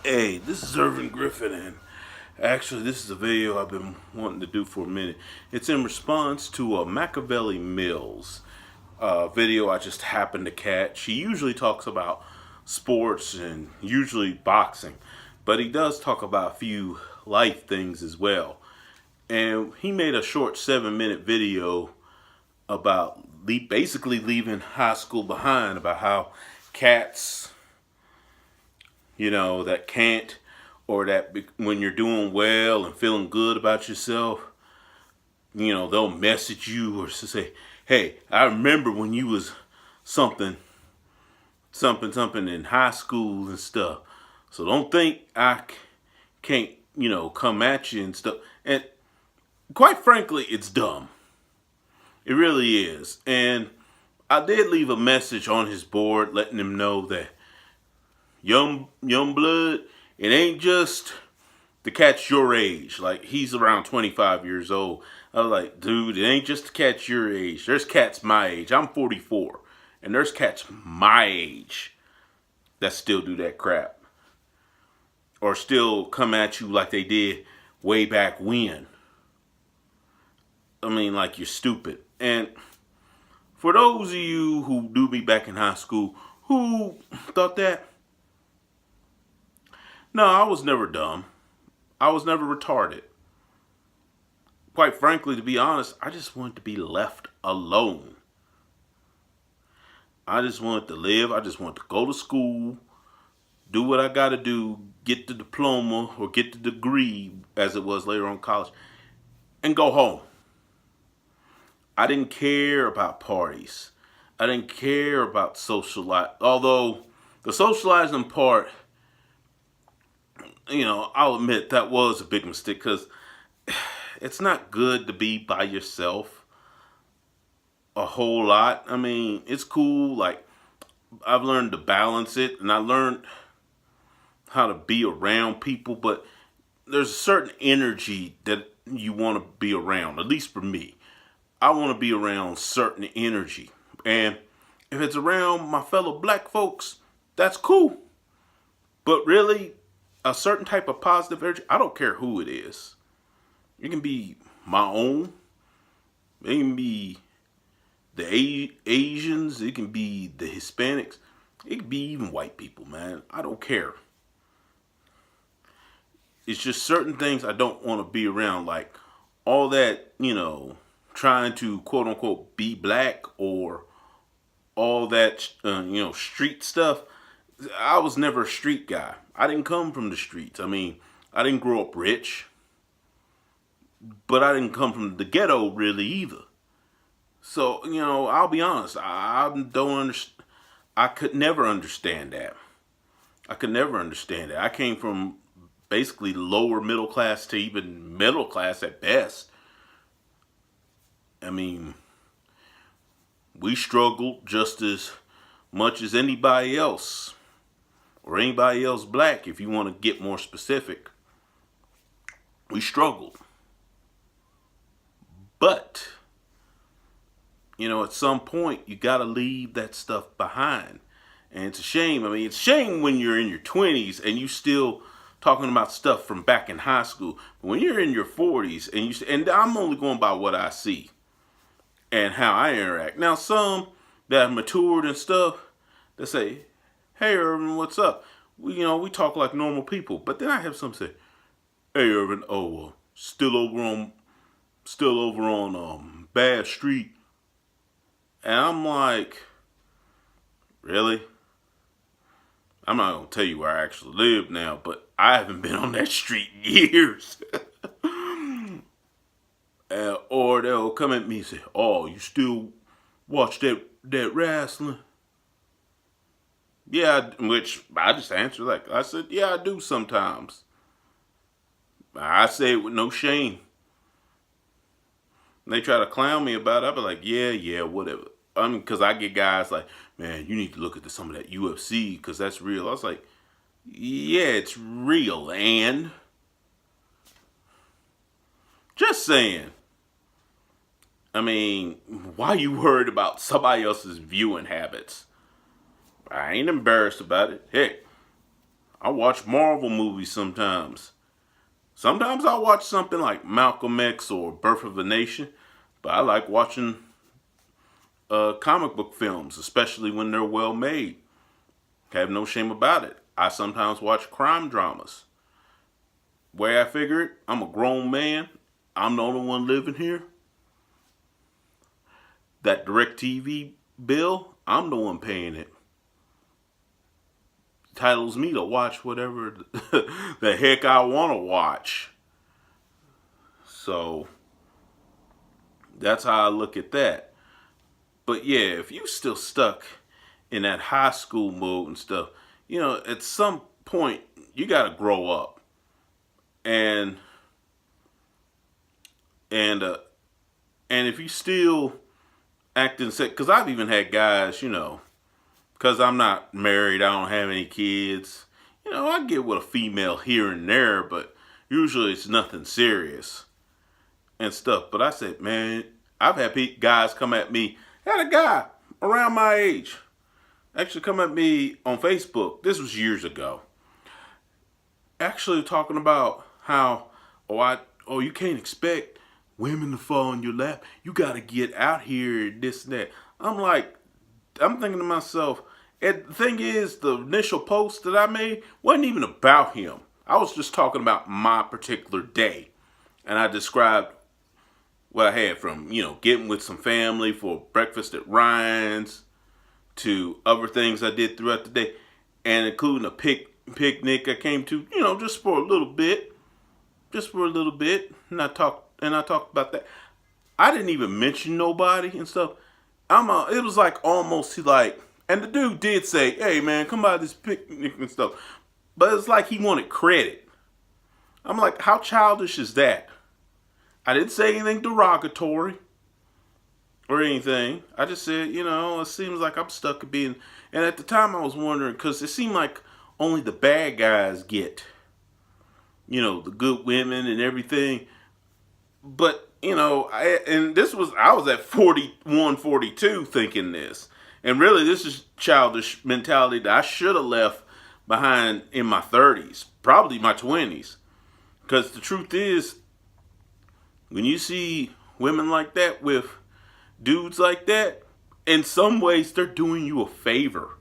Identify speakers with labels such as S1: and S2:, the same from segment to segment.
S1: Hey, this is Irvin Griffin, and actually, this is a video I've been wanting to do for a minute. It's in response to a Makaveli Millz video I just happened to catch. He usually talks about sports and usually boxing, but he does talk about a few life things as well. And he made a short 7-minute video about basically leaving high school behind, about how cats that can't, or that when you're doing well and feeling good about yourself, they'll message you or say, hey, I remember when you was something, something, something in high school and stuff. So don't think I can't, come at you and stuff. And quite frankly, it's dumb. It really is. And I did leave a message on his board letting him know that young blood, it ain't just the catch your age. Like, he's around 25 years old. I was like, dude, it ain't just the cats your age. There's cats my age. I'm 44. And there's cats my age that still do that crap. Or still come at you like they did way back when. I mean, like, you're stupid. And for those of you who knew me back in high school who thought that, no, I was never dumb. I was never retarded. Quite frankly, to be honest, I just wanted to be left alone. I just wanted to live. I just wanted to go to school, do what I got to do, get the diploma or get the degree, as it was later on in college, and go home. I didn't care about parties. I didn't care about social life. Although the socializing part, I'll admit that was a big mistake, because it's not good to be by yourself a whole lot. I mean, it's cool. Like, I've learned to balance it, and I learned how to be around people, but there's a certain energy that you want to be around. At least for me, I want to be around certain energy. And if it's around my fellow black folks, that's cool. But really, a certain type of positive energy, I don't care who it is. It can be my own. It can be the Asians. It can be the Hispanics. It can be even white people, man. I don't care. It's just certain things I don't want to be around. Like all that, trying to quote unquote be black, or all that, street stuff. I was never a street guy. I didn't come from the streets. I mean, I didn't grow up rich, but I didn't come from the ghetto really either. So, I'll be honest. I don't understand. I could never understand that. I could never understand it. I came from basically lower middle class to even middle class at best. I mean, we struggled just as much as anybody else, or anybody else black, if you want to get more specific. We struggled. But, at some point, you got to leave that stuff behind. And it's a shame. I mean, it's a shame when you're in your 20s and you still talking about stuff from back in high school. But when you're in your 40s, and I'm only going by what I see and how I interact. Now, some that have matured and stuff, they say, hey, Irvin, what's up? We talk like normal people. But then I have some say, hey, Irvin, still over on Bad Street. And I'm like, really? I'm not going to tell you where I actually live now, but I haven't been on that street in years. Or they'll come at me and say, oh, you still watch that wrestling? Yeah, which I just answer like, I said, yeah, I do sometimes. I say it with no shame. And they try to clown me about it. I be like, yeah, whatever. I mean, because I get guys like, man, you need to look at some of that UFC because that's real. I was like, yeah, it's real. And just saying. I mean, why you worried about somebody else's viewing habits? I ain't embarrassed about it. Hey, I watch Marvel movies sometimes. Sometimes I watch something like Malcolm X or Birth of a Nation, but I like watching comic book films, especially when they're well made. I have no shame about it. I sometimes watch crime dramas. Way I figure it, I'm a grown man. I'm the only one living here. That DirecTV bill, I'm the one paying it. Titles me to watch whatever the heck I want to watch. So that's how I look at that. But yeah, if you still stuck in that high school mode and stuff, at some point you got to grow up. And and uh and if you still acting sick, because I've even had guys, because I'm not married, I don't have any kids. I get with a female here and there, but usually it's nothing serious and stuff. But I said, man, I've had guys come at me. I had a guy around my age actually come at me on Facebook. This was years ago. Actually talking about how, you can't expect women to fall in your lap. You got to get out here, this and that. I'm thinking to myself, and the thing is, the initial post that I made wasn't even about him. I was just talking about my particular day. And I described what I had from, getting with some family for breakfast at Ryan's to other things I did throughout the day, and including a picnic I came to, just for a little bit. And I talked about that. I didn't even mention nobody and stuff. It was like almost like, and the dude did say, hey man, come by this picnic and stuff. But it's like he wanted credit. I'm like, how childish is that? I didn't say anything derogatory or anything. I just said, it seems like I'm stuck at being, and at the time I was wondering, because it seemed like only the bad guys get, the good women and everything. But, I was at 41, 42 thinking this. And really, this is childish mentality that I should have left behind in my 30s, probably my 20s. Because the truth is, when you see women like that with dudes like that, in some ways they're doing you a favor.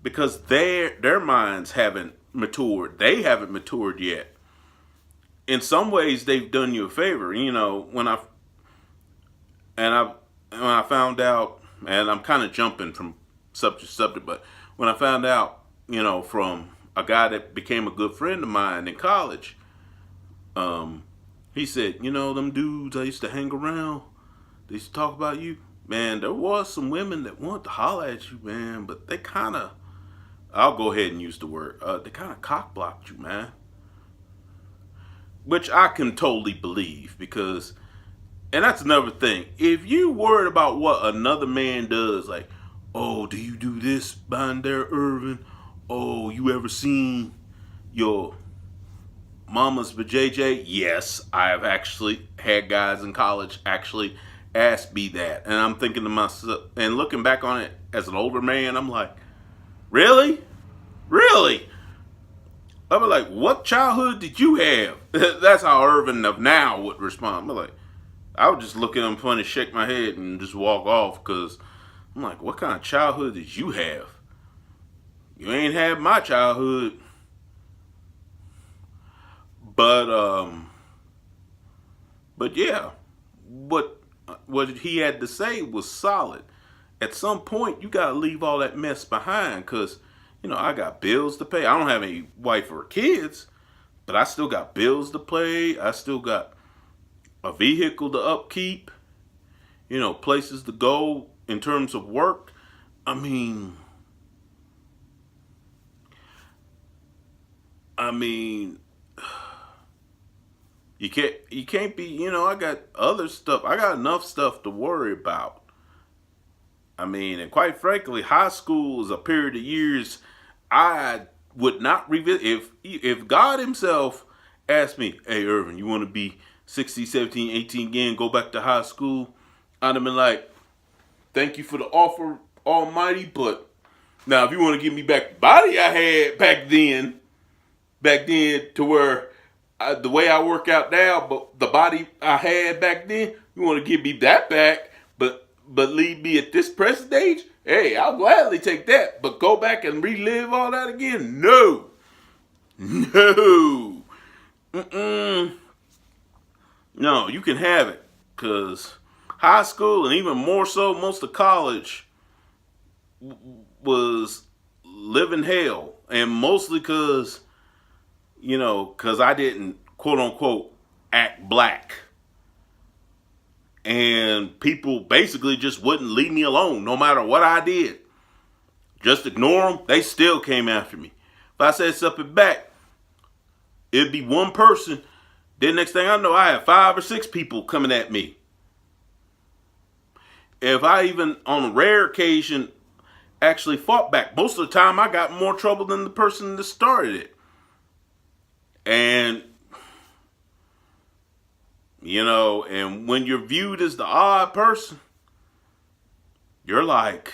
S1: Because their minds haven't matured. They haven't matured yet. In some ways, they've done you a favor. When I found out, and I'm kind of jumping from subject to subject, but when I found out, from a guy that became a good friend of mine in college, he said, them dudes I used to hang around, they used to talk about you. Man, there was some women that wanted to holler at you, man, but they kind of, I'll go ahead and use the word, they kind of cock blocked you, man. Which I can totally believe, because, and that's another thing. If you worried about what another man does, like, oh, do you do this behind there, Irvin? Oh, you ever seen your mama's vajayjay? Yes, I have actually had guys in college actually ask me that. And I'm thinking to myself, and looking back on it as an older man, I'm like, really? Really? I'd be like, what childhood did you have? That's how Irvin of now would respond. I would just look at him funny, shake my head, and just walk off, because I'm like, what kind of childhood did you have? You ain't had my childhood. But yeah, what he had to say was solid. At some point, you gotta leave all that mess behind, because I got bills to pay. I don't have any wife or kids, but I still got bills to pay. I still got a vehicle to upkeep, places to go in terms of work. I mean, you can't be, I got other stuff. I got enough stuff to worry about. And quite frankly, high school is a period of years I would not revisit. If God himself asked me, hey, Irvin, you want to be 16, 17, 18 again, go back to high school? I'd have been like, thank you for the offer, Almighty, but now if you want to give me back the body I had back then, back then to where the way I work out now, but the body I had back then, you want to give me that back, but leave me at this present age? Hey, I'll gladly take that. But go back and relive all that again? No. No. No, you can have it. Because high school and even more so most of college was living hell. And mostly because, because I didn't, quote unquote, act black. And people basically just wouldn't leave me alone no matter what I did. Just ignore them. They still came after me. If I said something back, it'd be one person. Then next thing I know, I have 5 or 6 people coming at me. If I even, on a rare occasion, actually fought back, most of the time I got more trouble than the person that started it. And and when you're viewed as the odd person, you're like,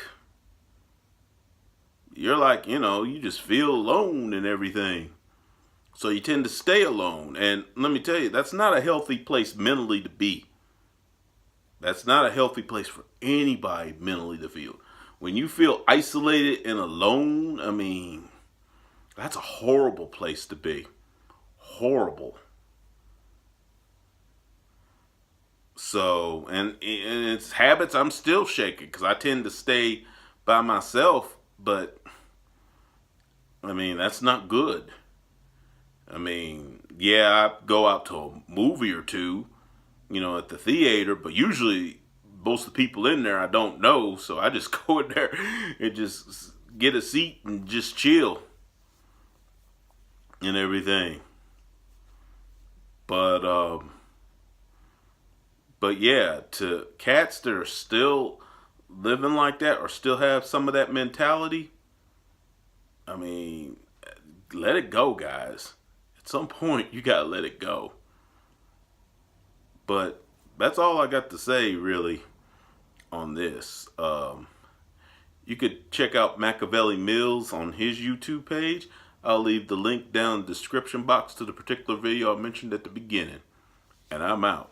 S1: you just feel alone and everything. So you tend to stay alone. And let me tell you, that's not a healthy place mentally to be. That's not a healthy place for anybody mentally to feel. When you feel isolated and alone, that's a horrible place to be. Horrible. So, and it's habits I'm still shaking because I tend to stay by myself, but that's not good. Yeah, I go out to a movie or two, at the theater, but usually most of the people in there I don't know, so I just go in there and just get a seat and just chill and everything. But yeah, to cats that are still living like that or still have some of that mentality, let it go, guys. At some point, you gotta let it go. But that's all I got to say, really, on this. You could check out Makaveli Millz on his YouTube page. I'll leave the link down in the description box to the particular video I mentioned at the beginning. And I'm out.